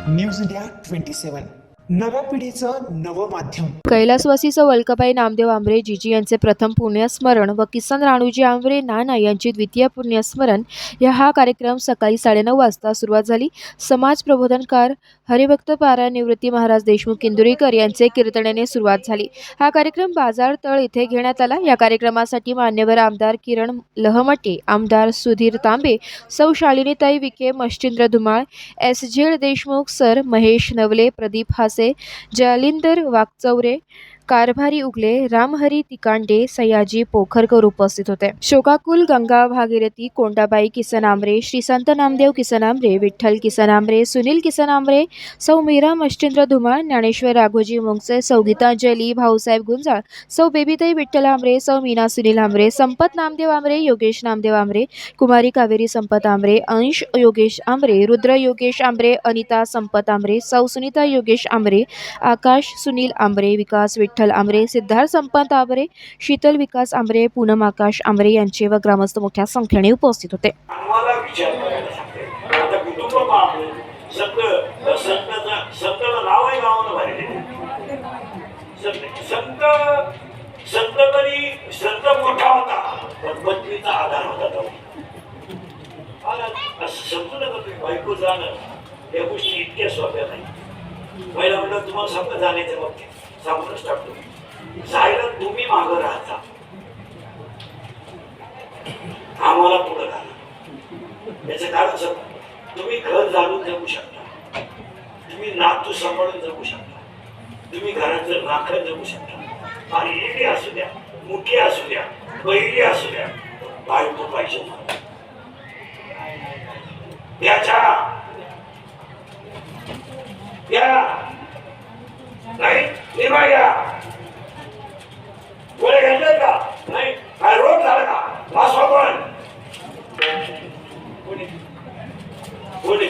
News India 27 नव्या पिढीचं नवं माध्यम. कैलासवासीचं वल्कबाई नामदेव आंबरे जीजी यांचे प्रथम पुण्यस्मरण व किसन राणूजी आंबरे नाना यांची द्वितीय पुण्यस्मरण हा कार्यक्रम सकाळी 9:30 वाजता सुरुवात झाली. समाज प्रबोधनकार हरिभक्त पारायण निवृत्ती महाराज देशमुख इंदुरीकर यांचे कीर्तनेने सुरुवात झाली. हा कार्यक्रम बाजार तळ इथे घेण्यात आला. या कार्यक्रमासाठी मान्यवर आमदार किरण लहमटे, आमदार सुधीर तांबे, सौ शालिनीताई विखे, मच्छिंद्र धुमाळ, SZ देशमुख सर, महेश नवले, प्रदीप हासे, जालिंदर वाकचौरे, कारभारी उगले, रामहरी तिकांडे, सयाजी पोखरकर उपस्थित होते. शोकाकुल गंगा भागीरथी, कोंडाबाई किसन आंबरे, श्री संत नामदेव किसन आंबरे, विठ्ठल किसन आंबरे, सुनील किसन आंबरे, सौ मीरा मच्छिंद्र धुमाळ, ज्ञानेश्वर राघोजी मुंगसे, सौ गीतांजली भाऊसाहेब गुंजाळ, सौ बेबीताई विठ्ठल आंबरे, सौ मीना सुनील आंबरे, संपत नामदेव आंबरे, योगेश नामदेव आंबरे, कुमारी कावेरी संपत आंबरे, अंश योगेश आंबरे, रुद्र योगेश आंबरे, अनिता संपत आंबरे, सौ सुनीता योगेश आंबरे, आकाश सुनील आंबरे, विकास विठ्ठल आंबरे, सिद्धार्थ संपत आंबरे, शीतल विकास आंबरे, पूनम आकाश आंबरे यांचे व ग्रामस्थ मोठ्या संख्येने उपस्थित होते. संत मोठा होता पण पत्नीचा आधार होता तो. समजू नका तुम्ही बायको जाणं या गोष्टी इतक्या सोप्या नाही. पहिला म्हणलं तुम्हाला समजा जाण्याच्या बाबतीत सांगूनच टाकतो, जायला तुम्ही मागं राहता, आम्हाला पुढे राहा. याचं कारण समजा तुम्ही घर जाणून जगू शकता, तुम्ही नातू सांभाळून जगू शकता, तुम्ही घराचं राखण जगू शकता. आणि एडी असू द्या, मुठी असू द्या, पहिली असू द्या, बायको पाहिजे. त्याच्या नाही निभाया गोळे घातले का नाही, काय रोग झाला का, वासवा कोण कोणी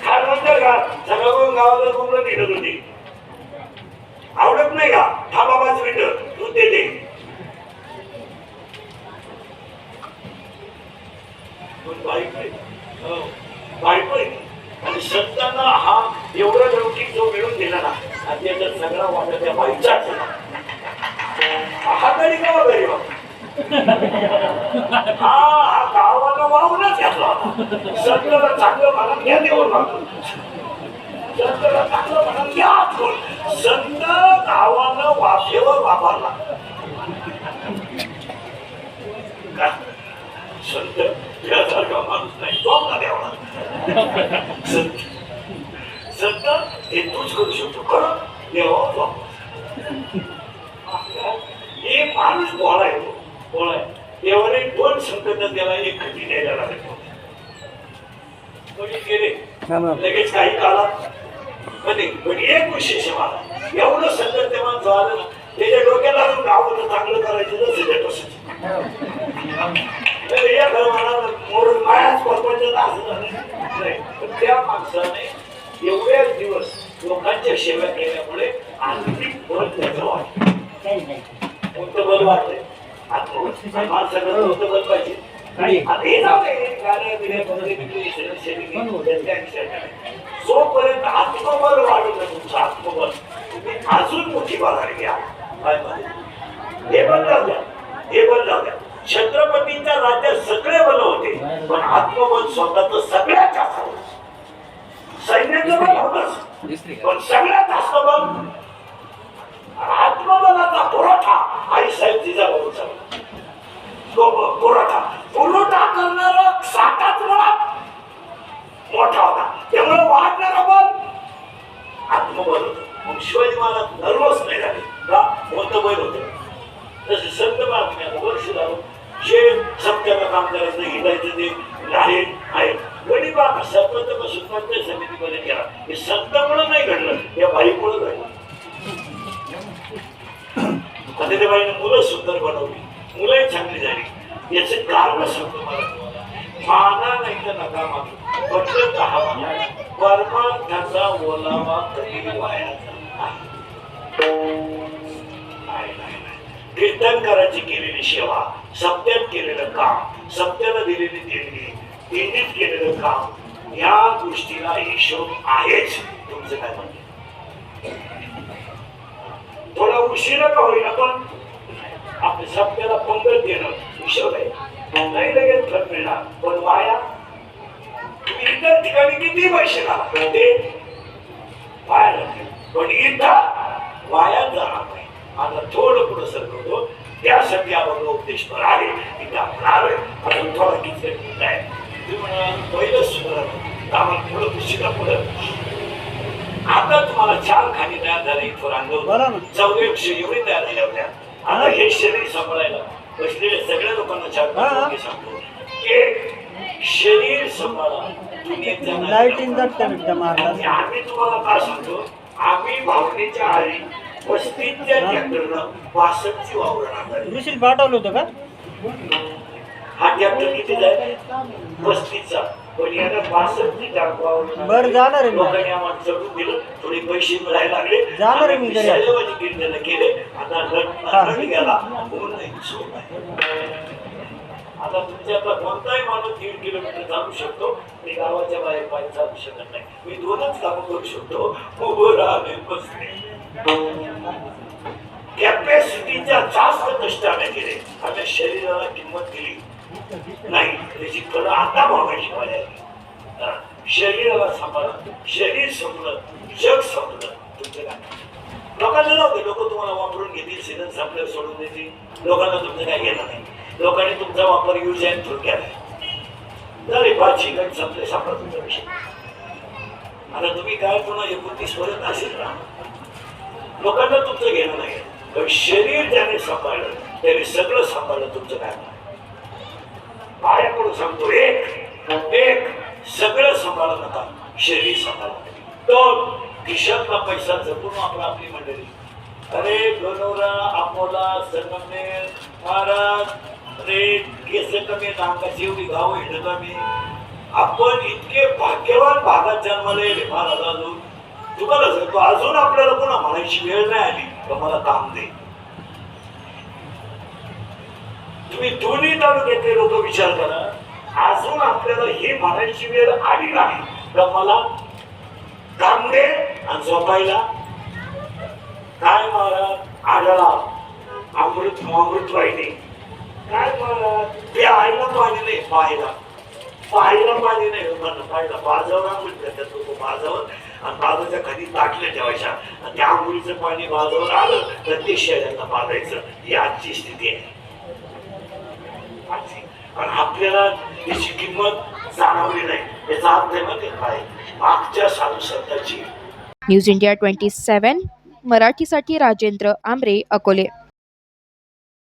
खाल म्हणतात का, सगळं गावाला कोंबडं निघत होती. आवडत नाही का, हा बाबाच मिळत दूध देते. बायको आणि संतांना हा एवढा लौकिक जो मिळून दिला ना, त्याचा सगळा वाटा त्या बाईचाच हा तरी गावा घरी हा गावाला वाहूनच घातला होता. संताला चांगलं मला ज्ञा देऊन मागतो, संताला चांगलं मला ज्ञा देऊन संत गावाला वाफेवर वापरला. संत यासारखा माणूस नाही, तो का द्यावा. संत हे तूच करू शकतो, खरं देवा. एक माणूस बोळा येतो, बोळा देवाने 2 संकट त्याला एक खंडी द्यायला लागतो. गेले लगेच काही काळात पण एक विशेष मला एवढं संकट तेव्हा झालं ना, त्याच्या डोक्याला गावाला चांगलं करायचं नसेल तसंच या घरमानाला मोडून मायाच परपंच असं. त्या माणसाने एवढ्याच दिवस लोकांच्या सेवा केल्यामुळे आर्थिक बळ त्याचं वाटतं. कोणतं बल वाटतंय माणसाकडे कोणतं बल पाहिजे. जोपर्यंत आत्मबल वाढत तुमचं आत्मबल, तुम्ही अजून मोठी बाजार घ्या. हे बल जाऊ द्या, हे बल जाऊ द्या. छत्रपतींच्या राज्यात सगळे बल होते, पण आत्मबल स्वतःच सगळ्यात जास्त होतं. सैन्याचं बल होतच, पण सगळ्यात जास्त बल आत्मबलाचा पुरवठा आई साहेब जिजाबाईंचा पुरवठा करणारा साठाच मुळात मोठा होता. त्यामुळे वाढणारा बल आत्मबल होतं. मग शिवाजी महाराज नर्वस नाही झाले का, मोठं बैल होतं. तसे संत बातम्या वर्ष झालं जे सत्याला काम करायचं, हिंडायचं ते आहे. गणित सरपंच पासून पंचायत समितीमध्ये केला. हे संतांमुळे नाही घडलं, या बाईमुळे घडलं. आता त्या बाईने मुलं सुंदर बनवली, मुलंही चांगली झाली. याचे कारण सांगतो मला. माना नाही तर नका मागू, पटलं का हवा, परमार्थाचा ओलावा कधी वायाचा नाही. कीर्तनकाराची केलेली सेवा, सत्यात केलेलं काम, सत्याला दिलेली देणगी, देणगीत केलेलं काम, या गोष्टीला हिशोब आहेच. तुमचं काय म्हणणं? थोडा उशिरा का होईना पण आपल्या सत्याला पंगत देणं हिशोब आहे. नाही लगेच फल मिळणार पण वाया तुम्ही इतर ठिकाणी किती पैसे घाला ते वाया जातील पण इथं वाया जाणार नाही. आता थोडं पुढं सरकवतो त्यासाठी आपण उपदेश आहे इथं आपण आलोय. अजून थोडा किती आहे तुम्ही म्हणाल पहिलं सुधारण आम्हाला थोडं शिका पुढं. आता तुम्हाला 4 खाणी तयार झाले इथवर अंगव 1400 एवढी तयार झाल्या होत्या. आता हे शरीर सांभाळायला बसलेल्या सगळ्या लोकांना 4 सांगतो एक शरीर सांभाळा. आम्ही तुम्हाला काय सांगतो आम्ही भावनेच्या आधी 35च्या ट्रॅक्टरनं 62ची वावरणार पाठवलं होतं का? हा ट्रॅक्टर किती जाय 35चा पण याला 62ची बरं जाणार आहे मी. लोकांनी आम्हाला चढून दिलं थोडे पैसे मिळायला लागले जाणार आहे मी घरी. शैलवाची कीर्तन केले आता रट गेला होऊन नाही सोड नाही. आता तुमच्यातला कोणताही माणूस 1.5 किलोमीटर चालू शकतो. मी गावाच्या बाहेर पायी चालू शकत नाही. मी 2च कामं करू शकतो उभं राहणे बसणे. कॅपॅसिटीच्या जास्त कष्ट आम्ही केले. आम्ही शरीराला किंमत दिली नाही त्याची फळं आता भावायची पाहिजे. शरीराला सांभाळा. शरीर संपलं जग संपलं तुमचं काय. लोकांना नव्हते लोक तुम्हाला वापरून घेतील सीझन संपल्यावर सोडून देतील. लोकांना तुमचं काय घेणं नाही. लोकांनी तुमचा वापर यूज अँड थ्रो केला झाले 5 गट संपले सापडा तुमचा विषय. आता तुम्ही काय पुन्हा 29 पर्यंत असेल ना लोकांना तुमचं घेणं नाही. पण शरीर ज्याने सांभाळलं त्याने सगळं सांभाळलं तुमचं काय. पायाकडून सांगतो एक सगळं सांभाळा नका शरीर सांभाळा. 2 खिशातला पैसा जपून वापरा आपली मंडळी. अरे गणोरा अमोला संगमनेर महाराज अरे केस कमी अंगाची एवढी गाव हिंडत आम्ही. आपण इतके भाग्यवान भागात जन्माला येईल महाराज. अजून तुम्हाला सांगतो अजून आपल्याला पुन्हा म्हणायची वेळ नाही आली तर मला काम दे. तुम्ही दोन्ही तालुक्यातले लोक विचार करा अजून आपल्याला ही म्हणायची वेळ आली नाही तर मला काम दे आणि झोपायला काय महाराज आढळा अमृत वाहिनी काय महाराज ते आईला पाणी नाही पाहायला पाणी नाही लोकांना पाहिला बाजावर आंघोळ करतात लोक बाजावर आणि बाजाच्या खाली ताटल्या ठेवायच्या आणि त्या आंघोळीचं पाणी बाजावर आलं तर ते शेळ्यांना पाजायचं. ही आजची स्थिती आहे. पण आपल्याला त्याची किंमत जाणवली नाही. याचा अर्थ आहे काय मागच्या साधू संतांची. न्यूज इंडिया 27 मराठीसाठी राजेंद्र आंबरे अकोले.